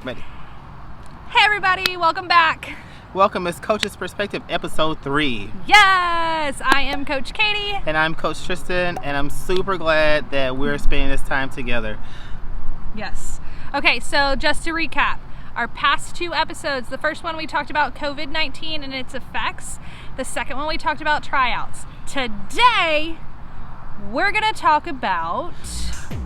Ready. Hey everybody, welcome back. Welcome, it's Coach's Perspective, episode 3. Yes, I am Coach Katie. And I'm Coach Tristan, and I'm super glad that we're spending this time together. Yes. Okay, so just to recap, our past 2 episodes, the first one we talked about COVID-19 and its effects. The second one we talked about tryouts. Today, we're going to talk about...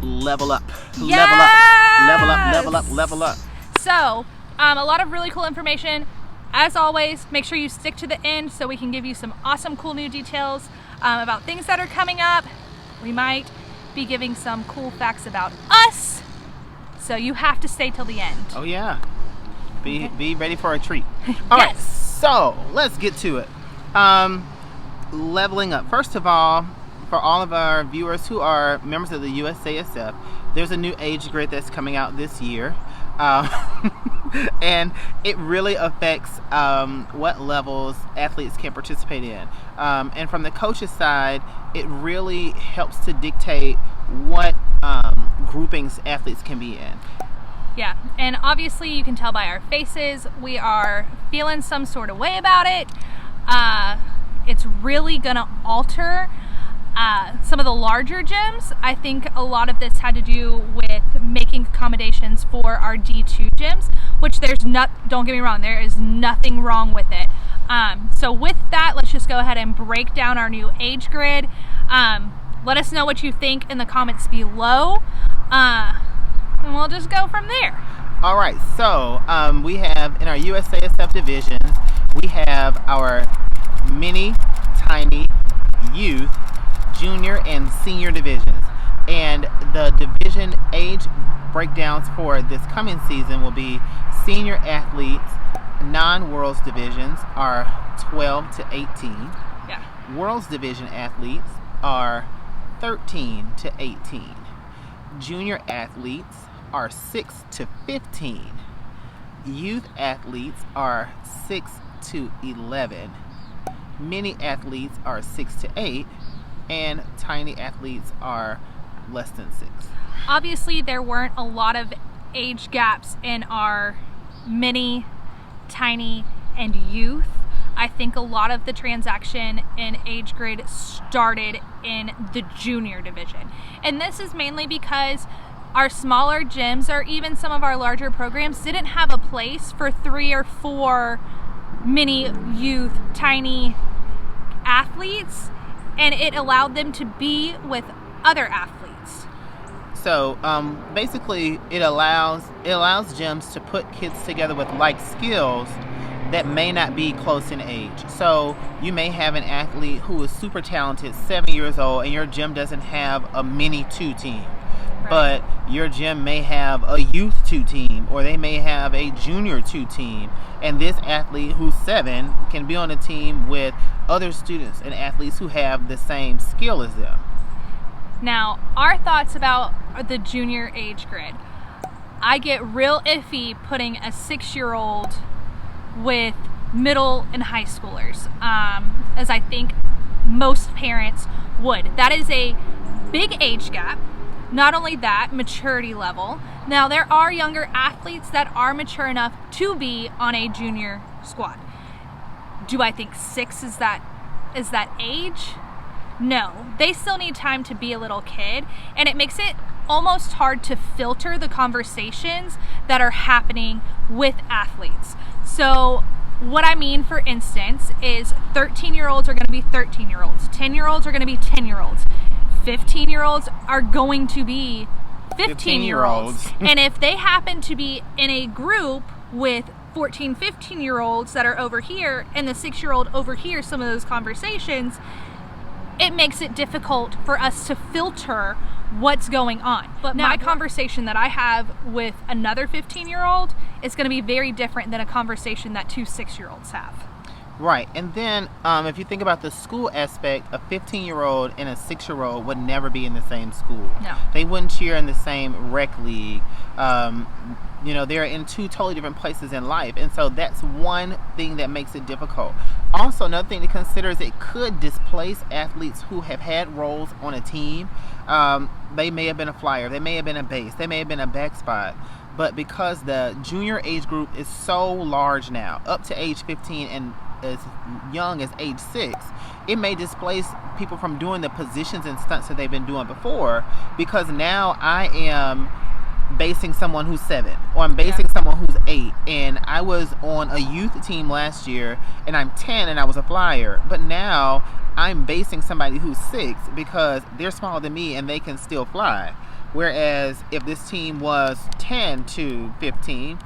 Level up. Yes! Level up. So, a lot of really cool information. As always, make sure you stick to the end so we can give you some awesome, cool new details about things that are coming up. We might be giving some cool facts about us, so you have to stay till the end. Oh yeah. Be ready for a treat. All right, so let's get to it. Leveling up. First of all, for all of our viewers who are members of the USASF, there's a new age grid that's coming out this year. And it really affects what levels athletes can participate in. And from the coach's side, it really helps to dictate what groupings athletes can be in. Yeah, and obviously you can tell by our faces, we are feeling some sort of way about it. It's really gonna alter some of the larger gyms. I think a lot of this had to do with making accommodations for our D2 gyms, which don't get me wrong, there is nothing wrong with it. So with that, let's just go ahead and break down our new age grid. Let us know what you think in the comments below, and we'll just go from there. All right, so we have in our USASF divisions, we have our mini, tiny, youth, junior, and senior divisions. And the division age breakdowns for this coming season will be senior athletes, non-Worlds divisions are 12 to 18. Yeah. Worlds division athletes are 13 to 18. Junior athletes are 6 to 15. Youth athletes are 6 to 11. Mini athletes are 6 to 8. And tiny athletes are less than 6. Obviously, there weren't a lot of age gaps in our mini, tiny, and youth. I think a lot of the transaction in age grid started in the junior division. And this is mainly because our smaller gyms, or even some of our larger programs, didn't have a place for 3 or 4 mini, youth, tiny athletes, and it allowed them to be with other athletes. So basically, it allows gyms to put kids together with like skills that may not be close in age. So you may have an athlete who is super talented, 7 years old, and your gym doesn't have a mini 2 team. Right. But your gym may have a youth 2 team, or they may have a junior 2 team. And this athlete who's 7 can be on a team with other students and athletes who have the same skill as them. Now, our thoughts about the junior age grid. I get real iffy putting a 6-year-old with middle and high schoolers, as I think most parents would. That is a big age gap. Not only that, maturity level. Now, there are younger athletes that are mature enough to be on a junior squad. Do I think 6 is that age? No. They still need time to be a little kid, and it makes it almost hard to filter the conversations that are happening with athletes. So what I mean, for instance, is 13-year-olds are going to be 13-year-olds. 10-year-olds are going to be 10-year-olds. 15-year-olds are going to be 15-year-olds. And if they happen to be in a group with 14, 15-year-olds that are over here and the 6-year-old overhears some of those conversations, it makes it difficult for us to filter what's going on. But my conversation that I have with another 15-year-old is going to be very different than a conversation that 2 6-year-olds have. Right, and then if you think about the school aspect, a 15-year-old and a 6-year-old would never be in the same school. No. They wouldn't cheer in the same rec league. They're in 2 totally different places in life, and so that's one thing that makes it difficult. Also, another thing to consider is it could displace athletes who have had roles on a team. They may have been a flyer, they may have been a base, they may have been a back spot. but because the junior age group is so large now, up to age 15 and as young as age 6, it may displace people from doing the positions and stunts that they've been doing before, because now I am basing someone who's 7, or I'm basing someone who's 8, and I was on a youth team last year and I'm 10 and I was a flyer, but now I'm basing somebody who's 6 because they're smaller than me and they can still fly. Whereas if this team was 10 to 15,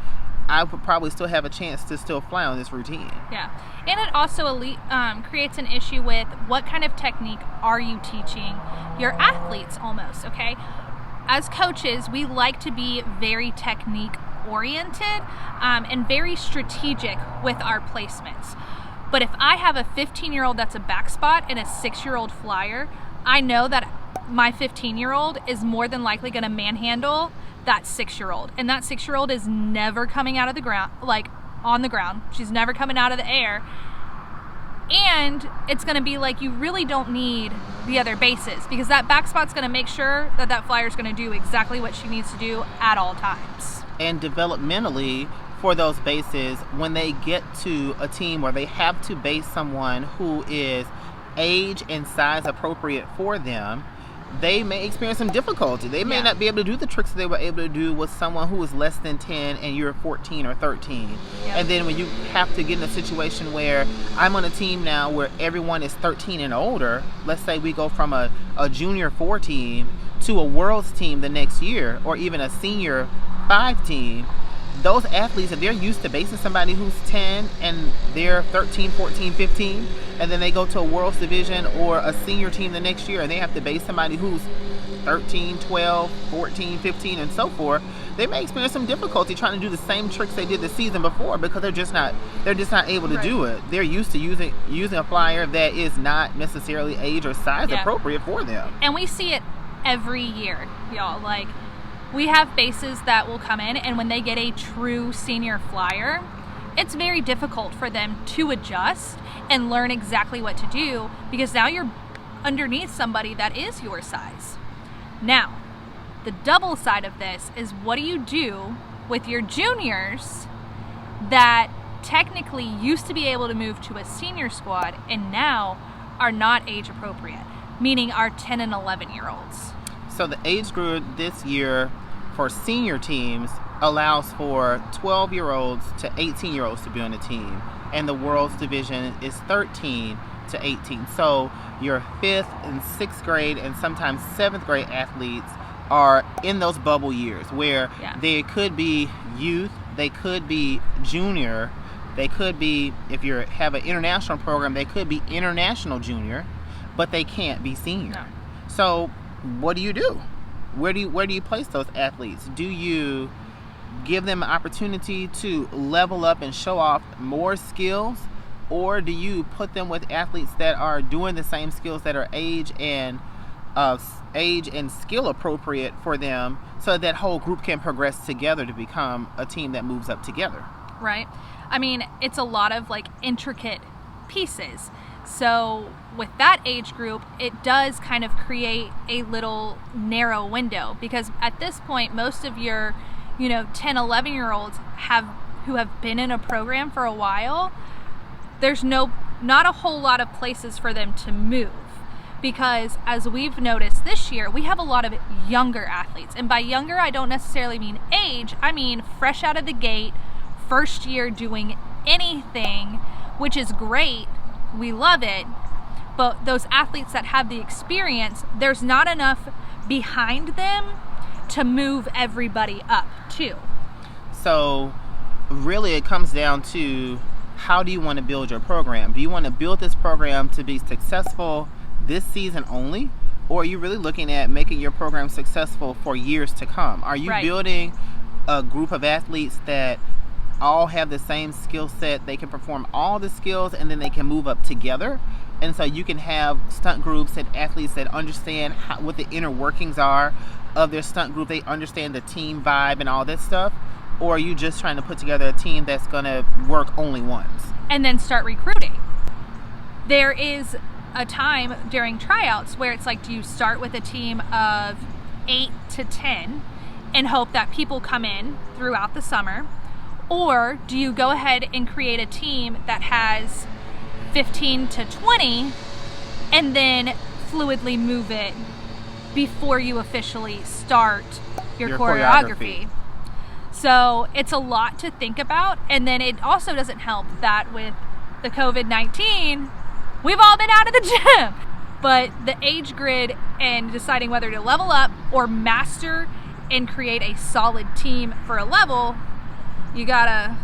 I would probably still have a chance to still fly on this routine. Yeah. And it also creates an issue with what kind of technique are you teaching your athletes almost, okay? As coaches, we like to be very technique oriented and very strategic with our placements. But if I have a 15-year-old that's a back spot and a 6-year-old flyer, I know that my 15-year-old is more than likely going to manhandle that 6-year-old. And that 6-year-old is never coming out of the ground, like on the ground. She's never coming out of the air. And it's going to be like, you really don't need the other bases, because that back spot's going to make sure that that flyer's going to do exactly what she needs to do at all times. And developmentally, for those bases, when they get to a team where they have to base someone who is age and size appropriate for them, they may experience some difficulty. They may not be able to do the tricks that they were able to do with someone who is less than 10 and you're 14 or 13. Yep. And then when you have to get in a situation where I'm on a team now where everyone is 13 and older, let's say we go from a junior 4 team to a world's team the next year, or even a senior 5 team, those athletes, if they're used to basing somebody who's 10 and they're 13, 14, 15, and then they go to a world's division or a senior team the next year and they have to base somebody who's 13, 12, 14, 15, and so forth, they may experience some difficulty trying to do the same tricks they did the season before, because they're just not able to do it. They're used to using a flyer that is not necessarily age or size appropriate for them. And we see it every year, y'all. Like, we have bases that will come in, and when they get a true senior flyer, it's very difficult for them to adjust and learn exactly what to do, because now you're underneath somebody that is your size. Now, the double side of this is, what do you do with your juniors that technically used to be able to move to a senior squad and now are not age appropriate, meaning are 10 and 11-year-olds? So the age group this year for senior teams allows for 12-year-olds to 18-year-olds to be on the team, and the world's division is 13 to 18. So your 5th and 6th grade and sometimes 7th grade athletes are in those bubble years where they could be youth, they could be junior, they could be, if you have an international program, they could be international junior, but they can't be senior. No. So what do you do? Where do you place those athletes? Do you give them an opportunity to level up and show off more skills, or do you put them with athletes that are doing the same skills that are age and skill appropriate for them, so that whole group can progress together to become a team that moves up together? Right. I mean, it's a lot of like intricate pieces. So with that age group, it does kind of create a little narrow window, because at this point, most of your, 10, 11-year-olds who have been in a program for a while, there's not a whole lot of places for them to move, because as we've noticed this year, we have a lot of younger athletes. And by younger, I don't necessarily mean age. I mean fresh out of the gate, first year doing anything, which is great. We love it, but those athletes that have the experience, there's not enough behind them to move everybody up too. So really it comes down to, how do you want to build your program? Do you want to build this program to be successful this season only, or are you really looking at making your program successful for years to come? Are you building a group of athletes that all have the same skill set, they can perform all the skills, and then they can move up together? And so you can have stunt groups and athletes that understand what the inner workings are of their stunt group. They understand the team vibe and all that stuff. Or are you just trying to put together a team that's going to work only once? And then start recruiting. There is a time during tryouts where it's like, do you start with a team of 8 to 10 and hope that people come in throughout the summer? Or do you go ahead and create a team that has 15 to 20 and then fluidly move it before you officially start your choreography? So it's a lot to think about. And then it also doesn't help that with the COVID-19, we've all been out of the gym. But the age grid and deciding whether to level up or master and create a solid team for a level, you gotta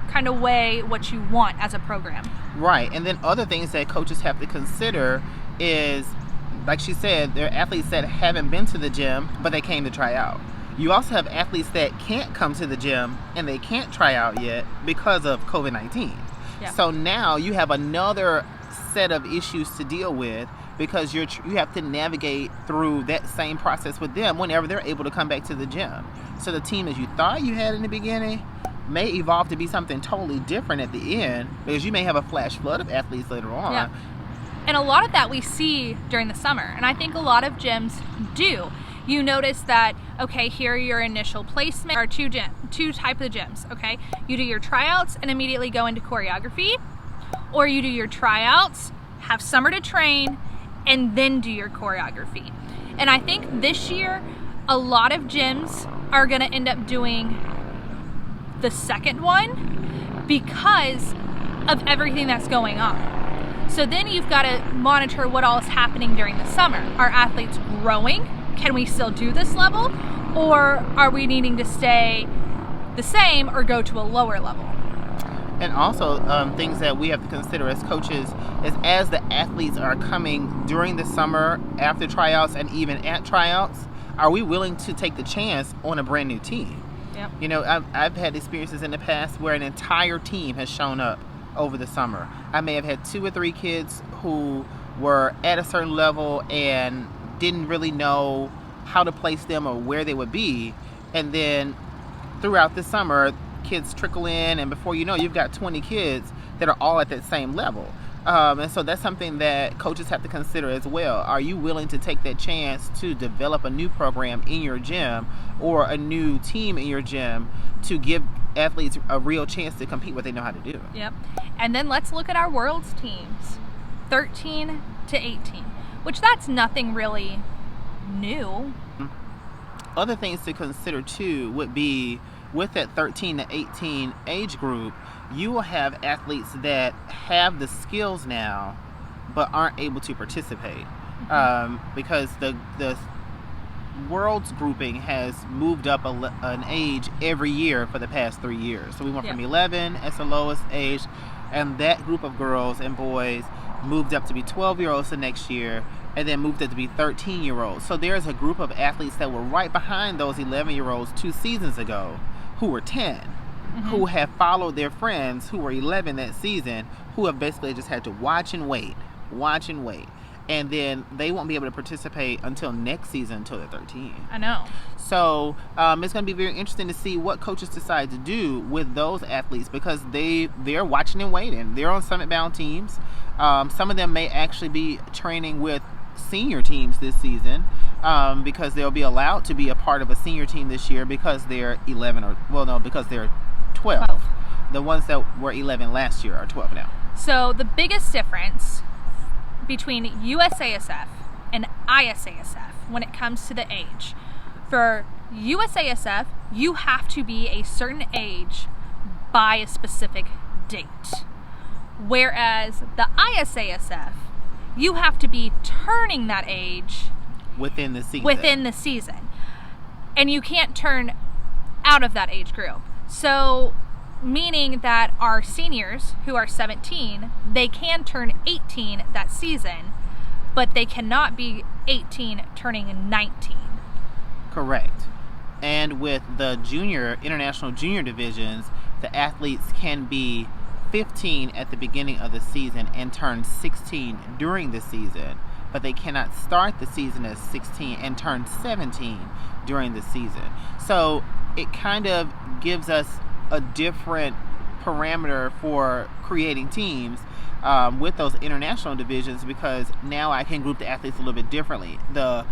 kind of weigh what you want as a program. Right. And then other things that coaches have to consider is, like she said, there are athletes that haven't been to the gym, but they came to try out. You also have athletes that can't come to the gym and they can't try out yet because of COVID-19. Yeah. So now you have another set of issues to deal with, because you have to navigate through that same process with them whenever they're able to come back to the gym. So the team as you thought you had in the beginning may evolve to be something totally different at the end, because you may have a flash flood of athletes later on. Yeah. And a lot of that we see during the summer, and I think a lot of gyms do. You notice that, okay, here are your initial placement, or two types of gyms, okay? You do your tryouts and immediately go into choreography, or you do your tryouts, have summer to train, and then do your choreography. And I think this year, a lot of gyms are gonna end up doing the second one because of everything that's going on. So then you've got to monitor what all is happening during the summer. Are athletes growing? Can we still do this level? Or are we needing to stay the same or go to a lower level? And also things that we have to consider as coaches is, as the athletes are coming during the summer, after tryouts and even at tryouts, are we willing to take the chance on a brand new team? Yep. You know, I've had experiences in the past where an entire team has shown up over the summer. I may have had 2 or 3 kids who were at a certain level and didn't really know how to place them or where they would be. And then throughout the summer, kids trickle in, and before you know, you've got 20 kids that are all at that same level. And so that's something that coaches have to consider as well. Are you willing to take that chance to develop a new program in your gym or a new team in your gym to give athletes a real chance to compete what they know how to do? Yep. And then let's look at our world's teams, 13 to 18, which that's nothing really new. Other things to consider too would be, with that 13 to 18 age group, you will have athletes that have the skills now but aren't able to participate because the world's grouping has moved up an age every year for the past 3 years. So we went from 11 as the lowest age, and that group of girls and boys moved up to be 12-year-olds the next year, and then moved up to be 13-year-olds. So there's a group of athletes that were right behind those 11-year-olds 2 seasons ago who were 10, who have followed their friends who were 11 that season, who have basically just had to watch and wait. And then they won't be able to participate until next season, until they're 13. I know. So it's going to be very interesting to see what coaches decide to do with those athletes, because they're watching and waiting. They're on summit-bound teams. Some of them may actually be training with senior teams this season, because they'll be allowed to be a part of a senior team this year because they're 11 because they're 12. The ones that were 11 last year are 12 now. So the biggest difference between USASF and ISASF when it comes to the age. For USASF, you have to be a certain age by a specific date. Whereas the ISASF, you have to be turning that age within the season. And you can't turn out of that age group. So meaning that our seniors who are 17, they can turn 18 that season, but they cannot be 18 turning 19. Correct. And with the international junior divisions, the athletes can be 15 at the beginning of the season and turn 16 during the season, but they cannot start the season as 16 and turn 17 during the season. So it kind of gives us a different parameter for creating teams with those international divisions, because now I can group the athletes a little bit differently. The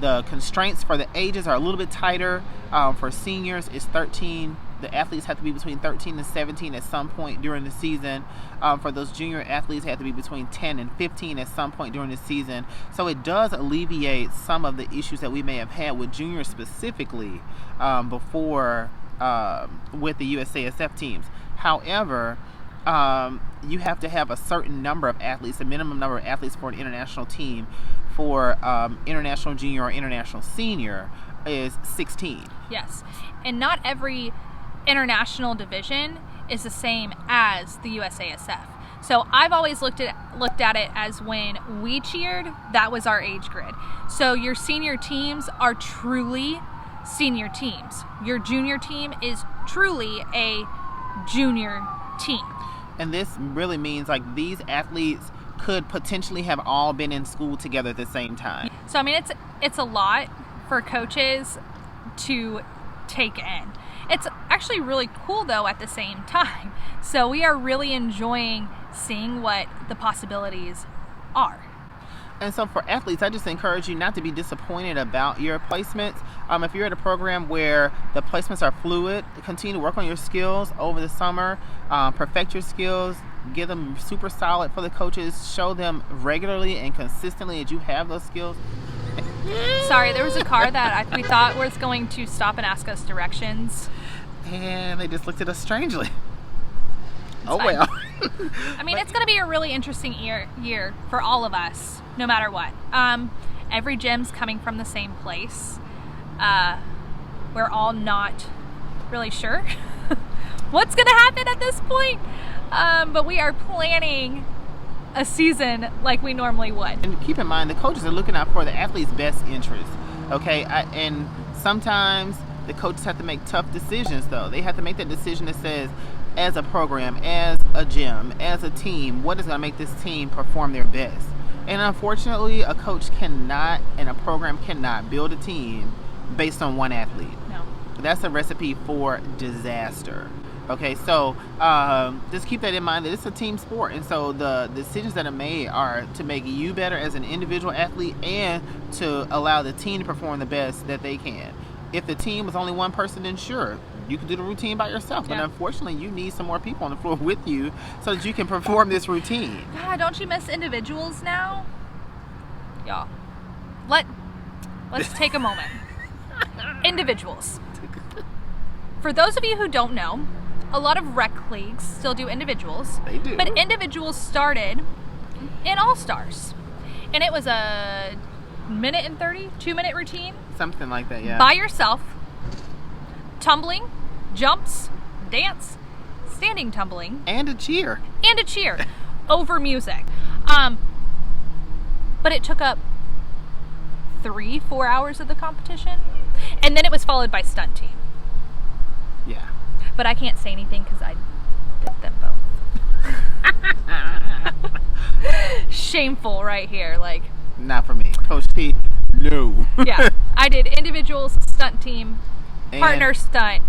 The constraints for the ages are a little bit tighter. For seniors, it's 13. The athletes have to be between 13 and 17 at some point during the season. For those junior athletes, they have to be between 10 and 15 at some point during the season. So it does alleviate some of the issues that we may have had with juniors specifically before with the USASF teams. However, you have to have a certain number of athletes, a minimum number of athletes for an international team. For international junior or international senior is 16. Yes, and not every international division is the same as the USASF. So I've always looked at it as when we cheered, that was our age grid. So your senior teams are truly senior teams. Your junior team is truly a junior team. And this really means like these athletes could potentially have all been in school together at the same time. So I mean, it's a lot for coaches to take in. It's actually really cool though at the same time. So we are really enjoying seeing what the possibilities are. And so for athletes, I just encourage you not to be disappointed about your placements. If you're at a program where the placements are fluid, continue to work on your skills over the summer, perfect your skills, give them super solid for the coaches, show them regularly and consistently that you have those skills. Sorry, there was a car that we thought was going to stop and ask us directions. And they just looked at us strangely. It's fine. Well. I mean, it's going to be a really interesting year for all of us, no matter what. Every gym's coming from the same place. We're all not really sure what's going to happen at this point, but we are planning a season like we normally would. And keep in mind, the coaches are looking out for the athlete's best interest, okay? And sometimes the coaches have to make tough decisions, though. They have to make that decision that says, as a program, as a gym, as a team, what is going to make this team perform their best? And unfortunately, a coach cannot and a program cannot build a team based on one athlete. No. That's a recipe for disaster. Okay, so just keep that in mind that it's a team sport, and so the decisions that are made are to make you better as an individual athlete and to allow the team to perform the best that they can. If the team was only one person, then sure, you can do the routine by yourself. But unfortunately, you need some more people on the floor with you so that you can perform this routine. God, don't you miss individuals now? Y'all, let's take a moment. Individuals. For those of you who don't know, a lot of rec leagues still do individuals. They do. But individuals started in All-Stars. And it was a 2-minute routine. Something like that, yeah. By yourself, tumbling, jumps, dance, standing tumbling. And a cheer. And a cheer over music. But it took up 3-4 hours of the competition. And then it was followed by stunt team. Yeah. But I can't say anything because I did them both. Shameful right here. Like, not for me. Coach P, no. Yeah. I did individuals, stunt team, partner stunt,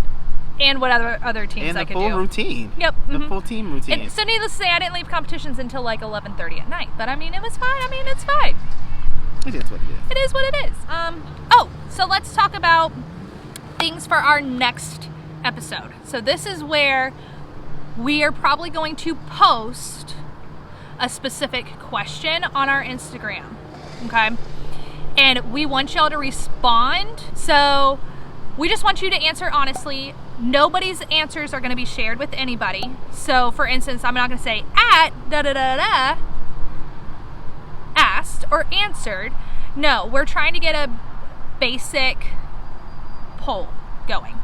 and what other teams I could do. And the full routine. Yep. The full team routine. And so needless to say, I didn't leave competitions until like 11:30 at night. But I mean, it was fine. I mean, it's fine. It is what it is. It is what it is. So let's talk about things for our next episode. So this is where we are probably going to post a specific question on our Instagram. Okay? And we want y'all to respond. So we just want you to answer honestly. Nobody's answers are going to be shared with anybody. So for instance, I'm not going to say at da-da-da-da asked or answered. No, we're trying to get a basic poll going.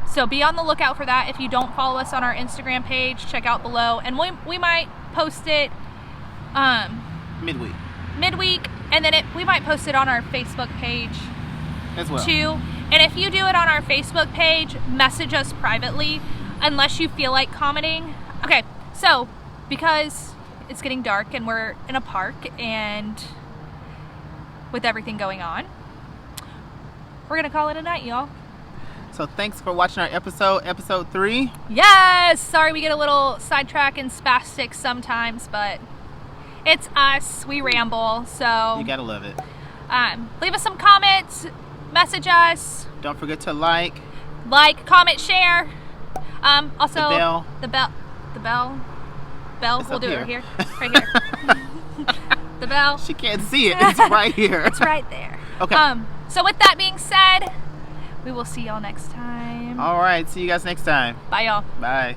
So be on the lookout for that. If you don't follow us on our Instagram page, check out below, and we might post it midweek, and then we might post it on our Facebook page as well too. And if you do it on our Facebook page, message us privately unless you feel like commenting. Okay, so because it's getting dark and we're in a park and with everything going on, we're gonna call it a night, y'all. So thanks for watching our episode 3. Yes! Sorry we get a little sidetracked and spastic sometimes, but it's us. We ramble, so... You gotta love it. Leave us some comments, message us. Don't forget to like, comment, share. Also, the bell. The bell. It's We'll up do here. it here. Right here. The bell. She can't see it. It's right here. It's right there. Okay. So with that being said, we will see y'all next time. All right. See you guys next time. Bye, y'all. Bye.